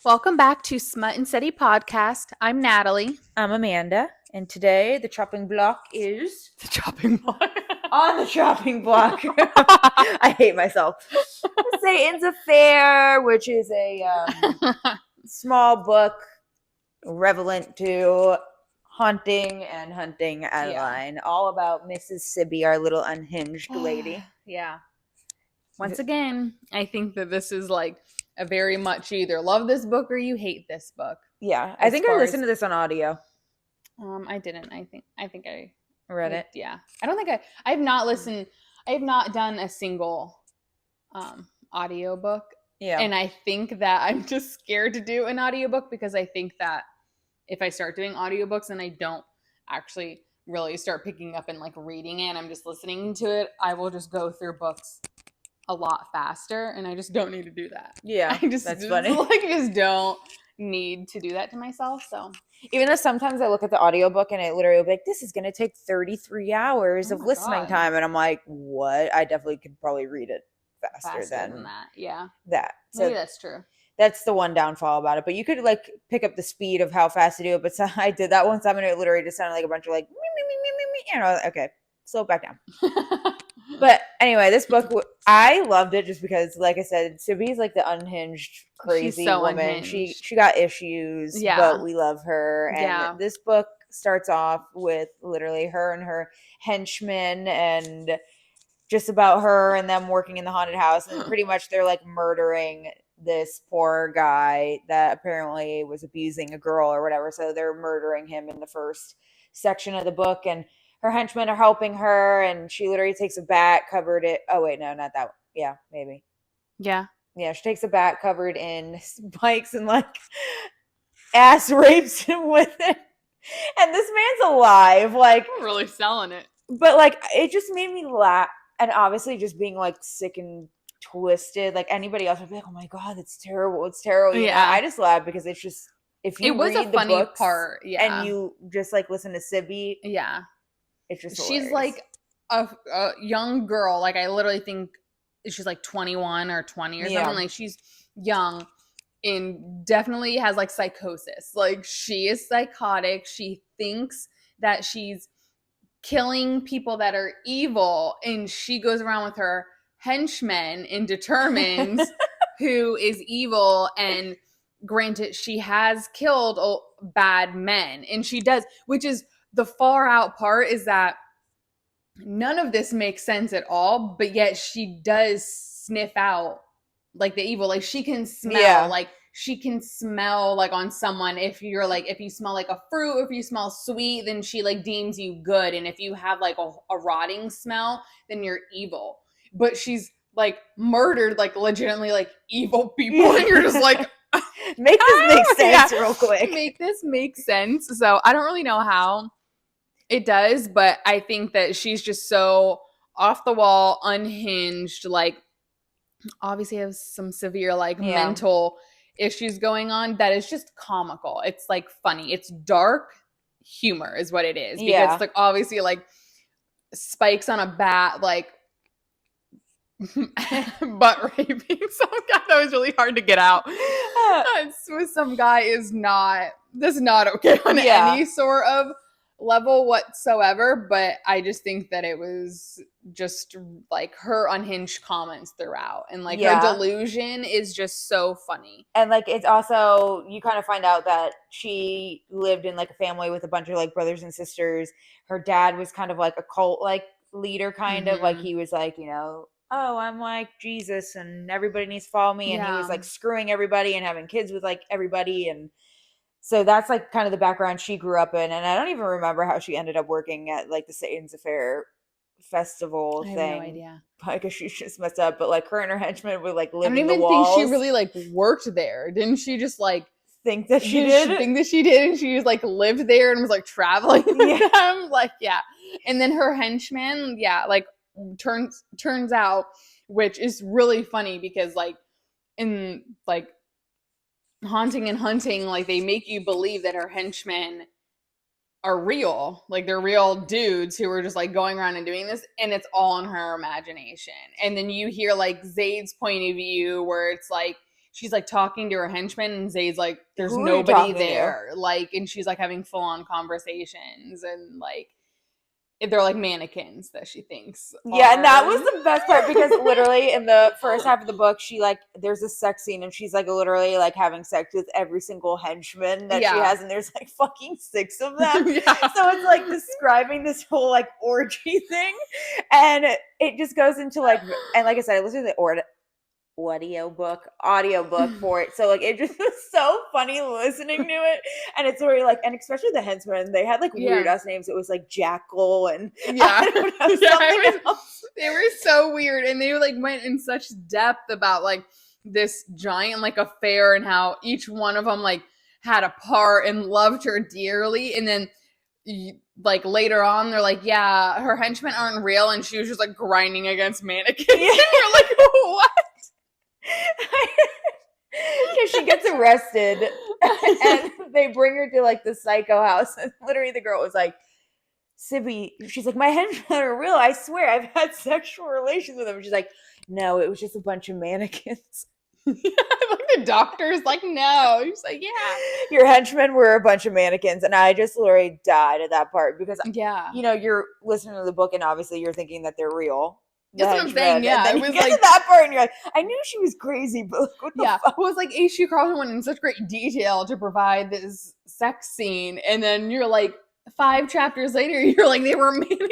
Welcome back to Smut N Study podcast. I'm Natalie. I'm Amanda, and today the chopping block is The chopping block. on the chopping block. I hate myself. Satan's Affair, which is a small book relevant to haunting and hunting Adeline, all about Mrs. Sibby, our little unhinged lady. Yeah. Once again, I think that this is like a very much you either love this book or you hate this book. Yeah, I think I listened to this on audio. I didn't. I think I read it. Yeah. I don't think I have not listened. I have not done a single audio book. Yeah. And I think that I'm just scared to do an audiobook because I think that if I start doing audiobooks and I don't actually really start picking up and like reading it and I'm just listening to it, I will just go through books a lot faster, and I just don't need to do that. Yeah, that's funny. Like, just don't need to do that to myself. So even though sometimes I look at the audiobook and it literally will be like, this is going to take 33 hours of listening time. And I'm like, what? I definitely could probably read it faster than that. Yeah. That. So maybe that's true. That's the one downfall about it. But you could like pick up the speed of how fast to do it. But so I did that one time and it literally just sounded like a bunch of like, you know, okay, slow back down. But anyway, this book, I loved it just because, like I said, Sibby's like the unhinged, crazy woman. Unhinged. She got issues, but we love her. And this book starts off with literally her and her henchmen and just about her and them working in the haunted house. And pretty much they're like murdering this poor guy that apparently was abusing a girl or whatever. So they're murdering him in the first section of the book. And her henchmen are helping her, and she literally takes a bat covered it. Oh, wait, no, not that one. Yeah, maybe. Yeah. Yeah, she takes a bat covered in spikes and, like, ass rapes him with it. And this man's alive. Like, I'm really selling it. But, like, it just made me laugh. And obviously just being, like, sick and twisted. Like, anybody else would be like, oh, my God, that's terrible. It's terrible. You know? I just laugh because it's just, if you read the funny books part, and you just, like, listen to Sibby. Yeah. It's just she's like a young girl. Like, I literally think she's like 21 or 20 or something. Like, she's young and definitely has like psychosis. Like, she is psychotic. She thinks that she's killing people that are evil, and she goes around with her henchmen and determines who is evil. And granted, she has killed bad men, and she does, which is the far out part is that none of this makes sense at all, but yet she does sniff out like the evil. Like, she can smell, like she can smell like on someone. If you're like, if you smell like a fruit, if you smell sweet, then she like deems you good. And if you have like a rotting smell, then you're evil. But she's like murdered like legitimately like evil people. And you're just like, make this make sense real quick. Make this make sense. So I don't really know how it does, but I think that she's just so off the wall, unhinged, like obviously has some severe like mental issues going on that is just comical. It's like funny. It's dark humor is what it is. Because it's like obviously like spikes on a bat, like butt raping some guy. That was really hard to get out. Some guy is not okay on any sort of level whatsoever, but I just think that it was just like her unhinged comments throughout, and like her delusion is just so funny. And like, it's also, you kind of find out that she lived in like a family with a bunch of like brothers and sisters. Her dad was kind of like a cult like leader, kind of like, he was like, you know, oh, I'm like Jesus and everybody needs to follow me. And he was like screwing everybody and having kids with like everybody. And so that's like kind of the background she grew up in. And I don't even remember how she ended up working at like the Satan's Affair festival thing. I have no idea. Because she just messed up. But like her and her henchmen would like live in the walls. I don't even think she really like worked there. Didn't she just like think that she did? Think that she did, and she just like lived there and was like traveling with them. Like, and then her henchman, like turns out, which is really funny because like in like Haunting and Hunting, like they make you believe that her henchmen are real, like they're real dudes who are just like going around and doing this, and it's all in her imagination. And then you hear like Zayd's point of view where it's like she's like talking to her henchman, and Zayd's like, there's Who are you nobody talking to? there. Like, and she's like having full on conversations, and like they're like mannequins that she thinks. Yeah, and that are. was the best part because literally in the first half of the book, she like there's a sex scene and she's like literally like having sex with every single henchman that she Yeah. has, and there's like fucking 6 of them. Yeah. So it's like describing this whole like orgy thing, and it just goes into like, and like I said, I listened to the audiobook for it, so like it just was so funny listening to it. And it's where like, and especially the henchmen, they had like weird ass names. It was like Jackal and I don't know, something else. They were so weird, and they like went in such depth about like this giant like affair and how each one of them like had a part and loved her dearly. And then like later on they're like, yeah, her henchmen aren't real, and she was just like grinding against mannequins. And you're like, what? Because she gets arrested and they bring her to like the psycho house, and literally the girl was like, Sibby, she's like, my henchmen are real, I swear, I've had sexual relations with them. She's like, no, it was just a bunch of mannequins. Like the doctor's like, no. He's like, yeah, your henchmen were a bunch of mannequins. And I just literally died at that part because you know, you're listening to the book and obviously you're thinking that they're real. That's what I'm saying. Yeah, and then it was you get like to that part, and you're like, I knew she was crazy, but like, what the fuck? It was like H.G. Carlton went in such great detail to provide this sex scene, and then you're like 5 chapters later, you're like, they were mannequins.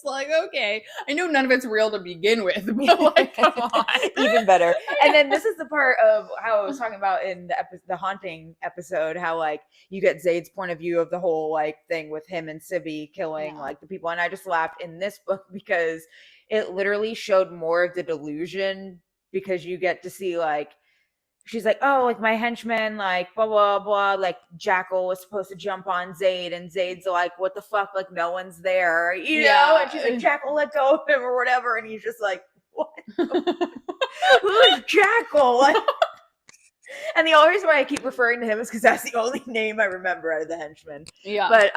Like, okay, I know none of it's real to begin with, but like, come on, even better. And then this is the part of how I was talking about in the haunting episode, how like you get Zayd's point of view of the whole like thing with him and Sibby killing like the people, and I just laughed in this book because it literally showed more of the delusion, because you get to see like, she's like, oh, like my henchman, like blah, blah, blah, like Jackal was supposed to jump on Zayd, and Zayd's like, what the fuck, like no one's there, you know? And she's like, Jackal, let go of him or whatever, and he's just like, what? Who's Jackal? Like, and the only reason why I keep referring to him is because that's the only name I remember out of the henchmen. Yeah. But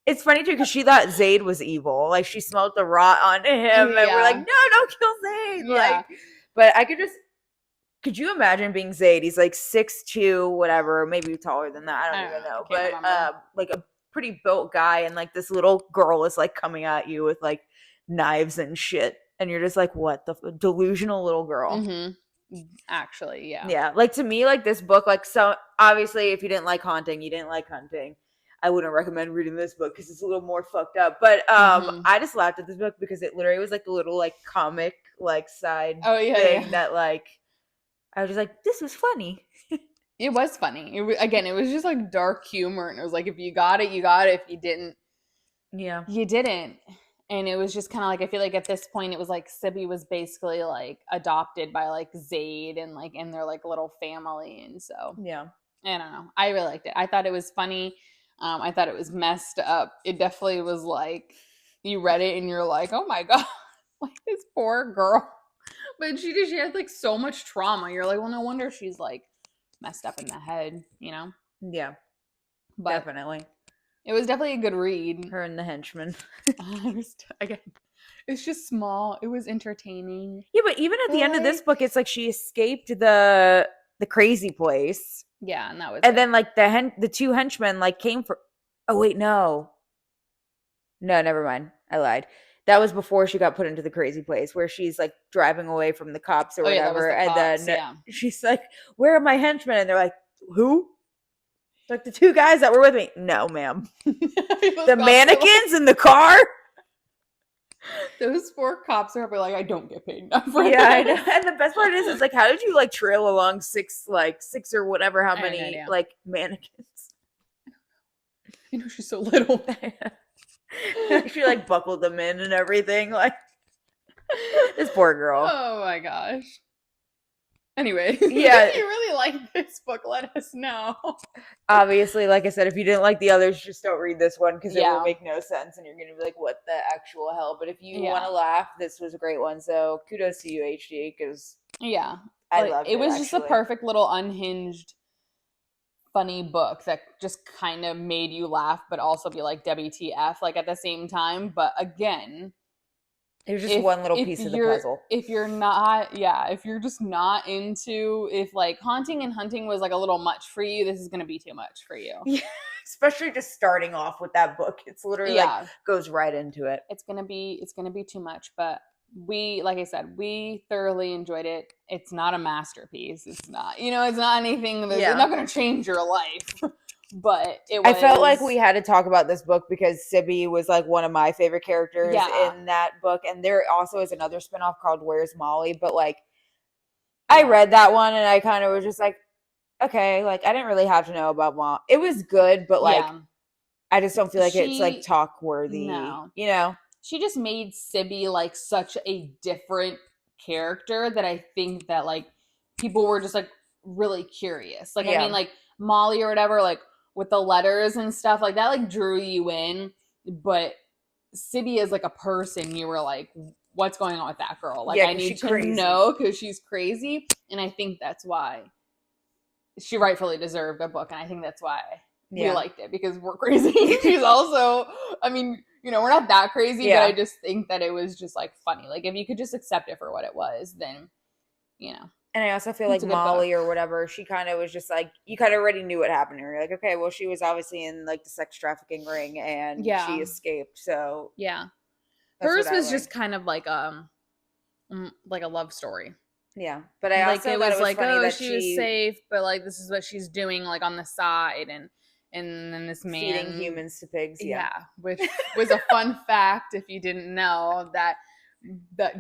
it's funny too, because she thought Zayd was evil. Like she smelled the rot on him, and we're like, no, don't kill Zayd. Yeah. Like, but I could you imagine being Zayd? He's like 6'2", whatever, maybe taller than that. I don't even know. But like a pretty built guy, and like this little girl is like coming at you with like knives and shit, and you're just like, what the delusional little girl. Mm-hmm. Actually, yeah. Yeah, like to me, like this book, like, so obviously if you didn't like haunting, you didn't like hunting, I wouldn't recommend reading this book because it's a little more fucked up. But I just laughed at this book because it literally was like a little like comic like side thing that like I was just like, this was funny. It was funny. It was just like dark humor, and it was like, if you got it, you got it. If you didn't, you didn't. And it was just kind of like, I feel like at this point it was like Sibby was basically like adopted by like Zayd and like in their like little family, and so I don't know. I really liked it. I thought it was funny. I thought it was messed up. It definitely was like, you read it and you're like, oh my god, like this poor girl. But she had like so much trauma. You're like, well, no wonder she's like messed up in the head, you know? Yeah, but definitely. It was definitely a good read. Her and the henchman. Again, it's just small. It was entertaining. Yeah, but even at the end of this book, it's like she escaped the crazy place. Yeah, and that was. And then like the 2 henchmen like came for. Oh wait, no, never mind. I lied. That was before she got put into the crazy place where she's like driving away from the cops or whatever. And then she's like, where are my henchmen? And they're like, who? Like the 2 guys that were with me. No, ma'am. The mannequins in the car. Those 4 cops are probably like, I don't get paid enough for this. I know. And the best part is like, how did you like trail along 6 or whatever, how many like mannequins? You know, she's so little. She like buckled them in and everything. Like this poor girl. Oh my gosh. Anyway, yeah. If you really like this book, let us know. Obviously, like I said, if you didn't like the others, just don't read this one because it will make no sense and you're going to be like, what the actual hell? But if you want to laugh, this was a great one. So kudos to you, HD, because I loved it. It was just a perfect little unhinged, funny book that just kind of made you laugh, but also be like WTF, like at the same time. But again, It was just one little piece of the puzzle. If you're not, if you're just not into, if like haunting and hunting was like a little much for you, this is going to be too much for you. Yeah, especially just starting off with that book. It's literally like goes right into it. It's going to be too much, but like I said, we thoroughly enjoyed it. It's not a masterpiece. It's not, it's not anything that's it's not going to change your life. But I felt like we had to talk about this book because Sibby was like one of my favorite characters in that book. And there also is another spinoff called Where's Molly? But like I read that one and I kind of was just like, okay, like I didn't really have to know about Mom. It was good, but like I just don't feel like it's like talk worthy. No. She just made Sibby like such a different character that I think that like people were just like really curious. Like I mean like Molly or whatever, like with the letters and stuff like that, like drew you in. But Sibby as like a person, you were like, what's going on with that girl? Like I need to know because she's crazy. And I think that's why she rightfully deserved a book. And I think that's why we liked it, because we're crazy. She's also, I mean, we're not that crazy, but I just think that it was just like funny. Like if you could just accept it for what it was, then, And I also feel like Molly or whatever, she kind of was just like, you kind of already knew what happened to her. You're like, okay, well, she was obviously in like the sex trafficking ring and she escaped. So hers was just kind of like a love story. Yeah, but I also thought it was like, funny that she was safe, but like this is what she's doing like on the side, and then this man feeding humans to pigs. Which was a fun fact if you didn't know that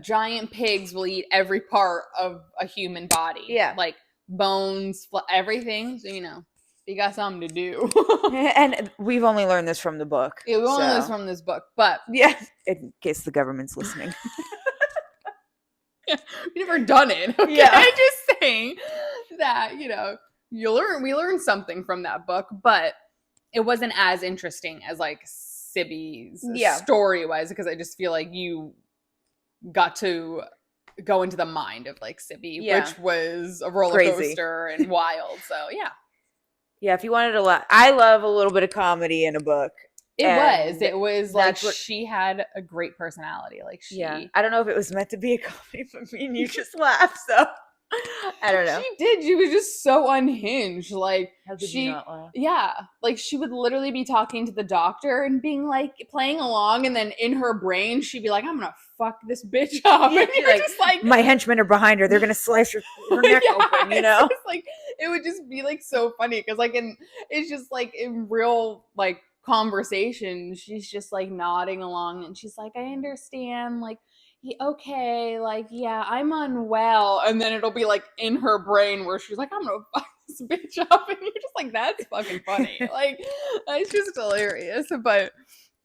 giant pigs will eat every part of a human body. Yeah, like bones, everything. So you got something to do. And we've only learned this from the book. Yeah, we only learned this from this book, but in case the government's listening. We've never done it. Okay? Yeah, I'm just saying that we learned something from that book, but it wasn't as interesting as like Sibby's story was, because I just feel like you got to go into the mind of like Sibby, which was a roller coaster and wild. So yeah, if you wanted to laugh, I love a little bit of comedy in a book. It was like she had a great personality. Like I don't know if it was meant to be a comedy, but me and you just laughed. So I don't know. She did. She was just so unhinged. Like how could you not laugh? Yeah, like she would literally be talking to the doctor and being like playing along, and then in her brain she'd be like, "I'm gonna fuck this bitch up." Yeah, and you're like, just like, my henchmen are behind her. They're gonna slice her neck open. It's like it would just be like so funny because like it's just like in real like conversation, she's just like nodding along and she's like, I understand, like okay, like I'm unwell, and then it'll be like in her brain where she's like, I'm gonna fuck this bitch up, and you're just like, that's fucking funny. Like it's just hilarious. But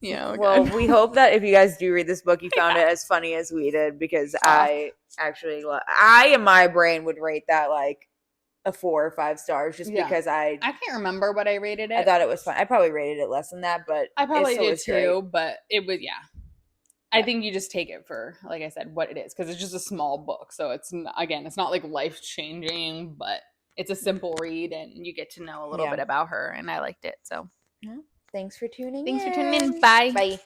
well, we hope that if you guys do read this book, you found it as funny as we did, because I actually in my brain would rate that like a 4 or 5 stars, just because I can't remember what I rated it. I thought it was fun. I probably rated it less than that, but I probably did too. Great. But it was I think you just take it for, like I said, what it is, because it's just a small book. So it's not like life changing, but it's a simple read and you get to know a little bit about her, and I liked it. So thanks for tuning in. Thanks for tuning in. Bye. Bye.